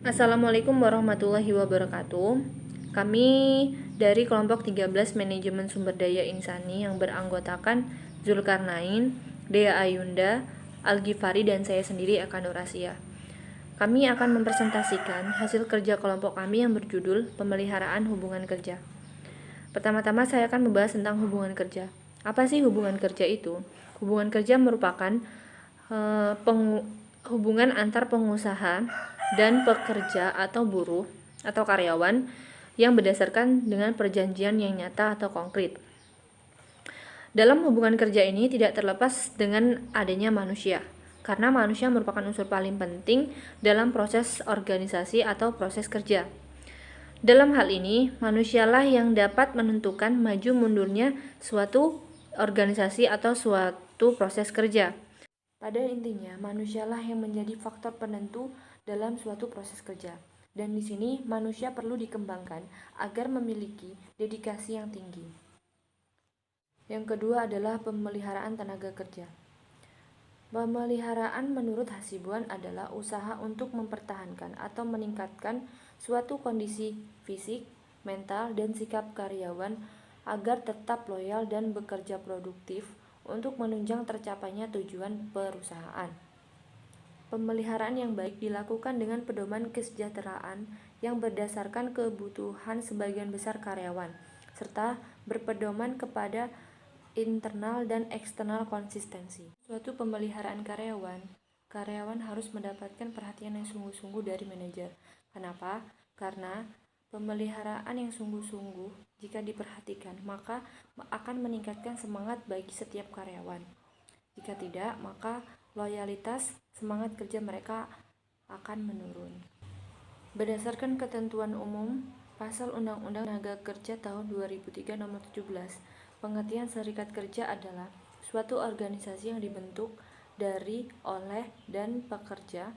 Assalamualaikum warahmatullahi wabarakatuh. Kami dari kelompok 13 Manajemen Sumber Daya Insani yang beranggotakan Zulkarnain, Dea Ayunda, Al-Ghifari, dan saya sendiri Eka Nur Asia. Kami akan mempresentasikan hasil kerja kelompok kami yang berjudul Pemeliharaan Hubungan Kerja. Pertama-tama saya akan membahas tentang hubungan kerja. Apa sih hubungan kerja itu? Hubungan kerja merupakan hubungan antar pengusaha dan pekerja atau buruh atau karyawan yang berdasarkan dengan perjanjian yang nyata atau konkret. Dalam hubungan kerja ini tidak terlepas dengan adanya manusia, karena manusia merupakan unsur paling penting dalam proses organisasi atau proses kerja. Dalam hal ini, manusialah yang dapat menentukan maju mundurnya suatu organisasi atau suatu proses kerja. Pada intinya, manusialah yang menjadi faktor penentu dalam suatu proses kerja. Dan di sini manusia perlu dikembangkan agar memiliki dedikasi yang tinggi. Yang kedua adalah pemeliharaan tenaga kerja. Pemeliharaan menurut Hasibuan adalah usaha untuk mempertahankan atau meningkatkan suatu kondisi fisik, mental, dan sikap karyawan agar tetap loyal dan bekerja produktif untuk menunjang tercapainya tujuan perusahaan. Pemeliharaan yang baik dilakukan dengan pedoman kesejahteraan yang berdasarkan kebutuhan sebagian besar karyawan, serta berpedoman kepada internal dan eksternal konsistensi. Suatu pemeliharaan karyawan harus mendapatkan perhatian yang sungguh-sungguh dari manajer. Kenapa? Karena pemeliharaan yang sungguh-sungguh jika diperhatikan maka akan meningkatkan semangat bagi setiap karyawan. Jika tidak, maka loyalitas semangat kerja mereka akan menurun. Berdasarkan ketentuan umum Pasal Undang-Undang Tenaga Kerja Tahun 2003 Nomor 17, pengertian serikat kerja adalah suatu organisasi yang dibentuk dari, oleh, dan pekerja,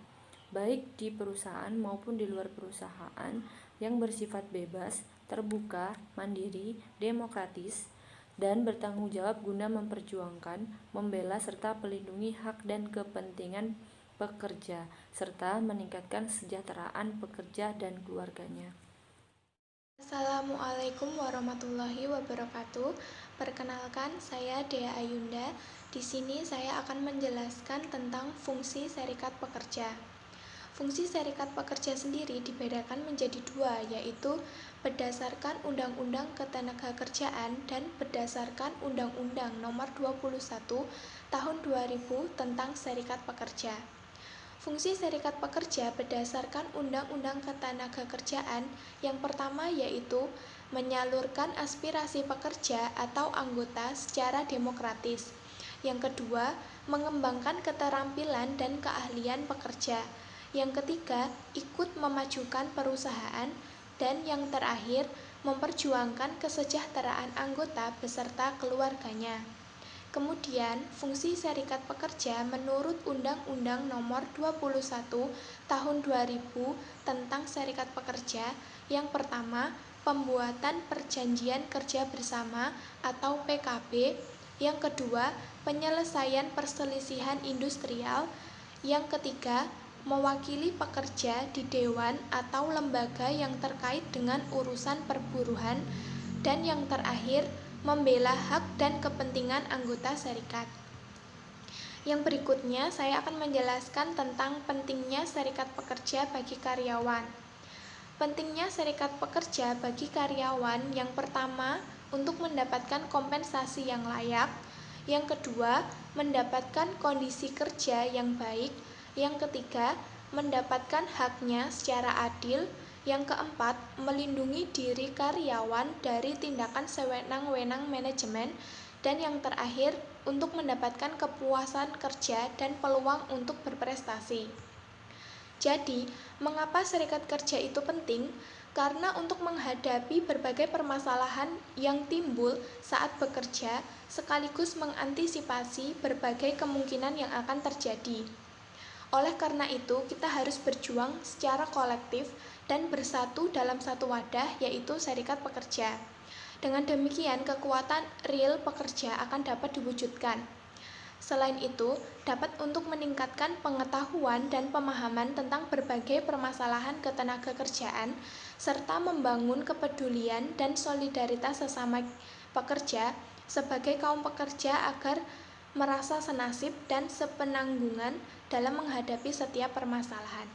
baik di perusahaan maupun di luar perusahaan, yang bersifat bebas, terbuka, mandiri, demokratis, dan bertanggung jawab guna memperjuangkan, membela, serta melindungi hak dan kepentingan pekerja, serta meningkatkan kesejahteraan pekerja dan keluarganya. Assalamualaikum warahmatullahi wabarakatuh. Perkenalkan, saya Dea Ayunda. Di sini saya akan menjelaskan tentang fungsi serikat pekerja. Fungsi serikat pekerja sendiri dibedakan menjadi dua, yaitu berdasarkan Undang-Undang Ketenagakerjaan dan berdasarkan Undang-Undang Nomor 21 Tahun 2000 tentang Serikat Pekerja. Fungsi serikat pekerja berdasarkan Undang-Undang Ketenagakerjaan yang pertama yaitu menyalurkan aspirasi pekerja atau anggota secara demokratis. Yang kedua, mengembangkan keterampilan dan keahlian pekerja. Yang ketiga, ikut memajukan perusahaan. Dan yang terakhir, memperjuangkan kesejahteraan anggota beserta keluarganya. Kemudian, fungsi serikat pekerja menurut Undang-Undang Nomor 21 Tahun 2000 tentang Serikat Pekerja, yang pertama, pembuatan perjanjian kerja bersama atau PKB, yang kedua, penyelesaian perselisihan industrial, yang ketiga, mewakili pekerja di dewan atau lembaga yang terkait dengan urusan perburuhan, dan yang terakhir, membela hak dan kepentingan anggota serikat. Yang berikutnya, saya akan menjelaskan tentang pentingnya serikat pekerja bagi karyawan. Pentingnya serikat pekerja bagi karyawan yang pertama, untuk mendapatkan kompensasi yang layak. Yang kedua, mendapatkan kondisi kerja yang baik. Yang ketiga, mendapatkan haknya secara adil. Yang keempat, melindungi diri karyawan dari tindakan sewenang-wenang manajemen. Dan yang terakhir, untuk mendapatkan kepuasan kerja dan peluang untuk berprestasi. Jadi, mengapa serikat kerja itu penting? Karena untuk menghadapi berbagai permasalahan yang timbul saat bekerja, sekaligus mengantisipasi berbagai kemungkinan yang akan terjadi. Oleh karena itu, kita harus berjuang secara kolektif dan bersatu dalam satu wadah, yaitu serikat pekerja. Dengan demikian, kekuatan real pekerja akan dapat diwujudkan. Selain itu, dapat untuk meningkatkan pengetahuan dan pemahaman tentang berbagai permasalahan ketenagakerjaan, serta membangun kepedulian dan solidaritas sesama pekerja sebagai kaum pekerja agar merasa senasib dan sepenanggungan dalam menghadapi setiap permasalahan.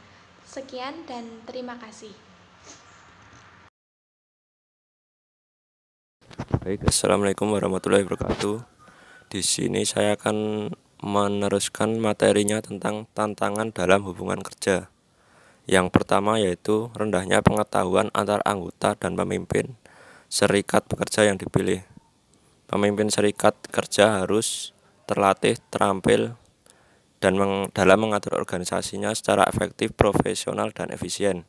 Sekian dan terima kasih. Baik, Assalamualaikum warahmatullahi wabarakatuh. Di sini saya akan meneruskan materinya tentang tantangan dalam hubungan kerja. Yang pertama yaitu rendahnya pengetahuan antar anggota dan pemimpin serikat pekerja yang dipilih. Pemimpin serikat kerja harus terlatih, terampil, dan dalam mengatur organisasinya secara efektif, profesional, dan efisien.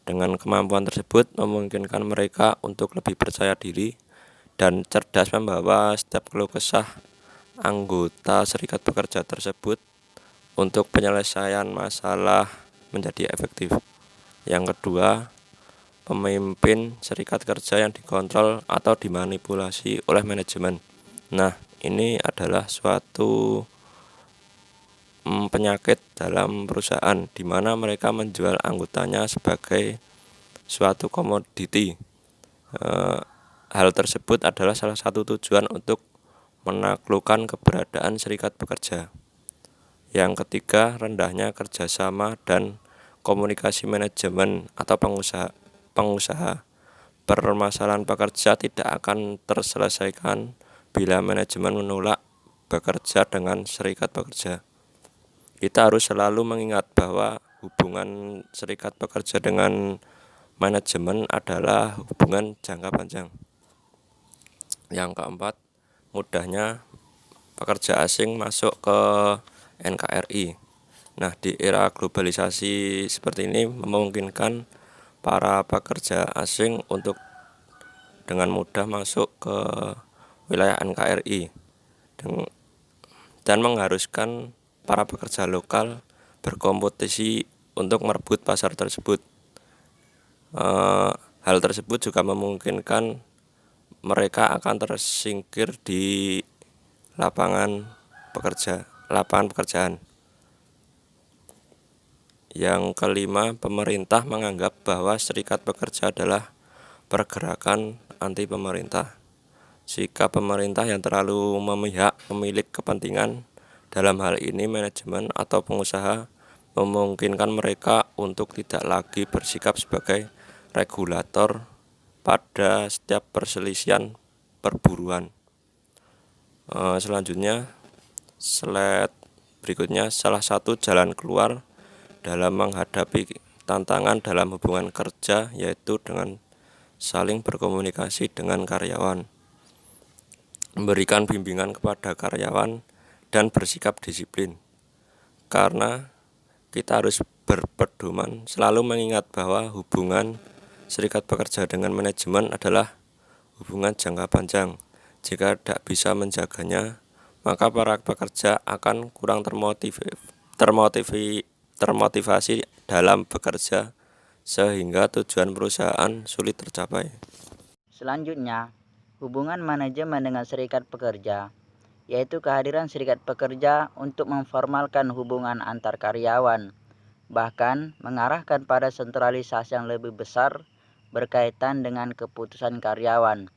Dengan kemampuan tersebut memungkinkan mereka untuk lebih percaya diri dan cerdas membawa setiap keluh kesah anggota serikat pekerja tersebut untuk penyelesaian masalah menjadi efektif. Yang kedua, pemimpin serikat kerja yang dikontrol atau dimanipulasi oleh manajemen. Nah, ini adalah suatu penyakit dalam perusahaan di mana mereka menjual anggotanya sebagai suatu komoditi. Hal tersebut adalah salah satu tujuan untuk menaklukkan keberadaan serikat pekerja. Yang ketiga, rendahnya kerjasama dan komunikasi manajemen atau pengusaha. Permasalahan pekerja tidak akan terselesaikan bila manajemen menolak bekerja dengan serikat pekerja. Kita harus selalu mengingat bahwa hubungan serikat pekerja dengan manajemen adalah hubungan jangka panjang. Yang keempat, mudahnya pekerja asing masuk ke NKRI. Nah, di era globalisasi seperti ini memungkinkan para pekerja asing untuk dengan mudah masuk ke wilayah NKRI dan mengharuskan para pekerja lokal berkompetisi untuk merebut pasar tersebut. Hal tersebut juga memungkinkan mereka akan tersingkir di lapangan pekerjaan. Yang kelima, pemerintah menganggap bahwa serikat pekerja adalah pergerakan anti pemerintah. Sikap pemerintah yang terlalu memihak pemilik kepentingan, dalam hal ini manajemen atau pengusaha, memungkinkan mereka untuk tidak lagi bersikap sebagai regulator pada setiap perselisihan perburuan. Selanjutnya, slide berikutnya, salah satu jalan keluar dalam menghadapi tantangan dalam hubungan kerja yaitu dengan saling berkomunikasi dengan karyawan, memberikan bimbingan kepada karyawan, dan bersikap disiplin. Karena kita harus berpedoman selalu mengingat bahwa hubungan serikat pekerja dengan manajemen adalah hubungan jangka panjang. Jika tidak bisa menjaganya, maka para pekerja akan kurang termotivasi dalam bekerja sehingga tujuan perusahaan sulit tercapai. Selanjutnya, hubungan manajemen dengan serikat pekerja, yaitu kehadiran serikat pekerja untuk memformalkan hubungan antar karyawan, bahkan mengarahkan pada sentralisasi yang lebih besar berkaitan dengan keputusan karyawan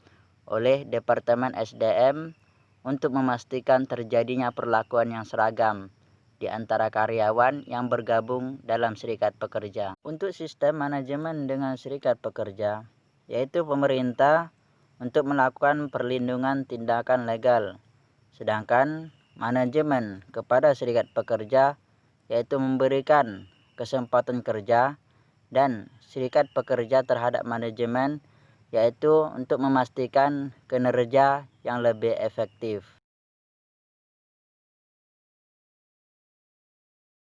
oleh Departemen SDM untuk memastikan terjadinya perlakuan yang seragam di antara karyawan yang bergabung dalam serikat pekerja. Untuk sistem manajemen dengan serikat pekerja, yaitu pemerintah untuk melakukan perlindungan tindakan legal, sedangkan manajemen kepada serikat pekerja yaitu memberikan kesempatan kerja, dan serikat pekerja terhadap manajemen yaitu untuk memastikan kinerja yang lebih efektif.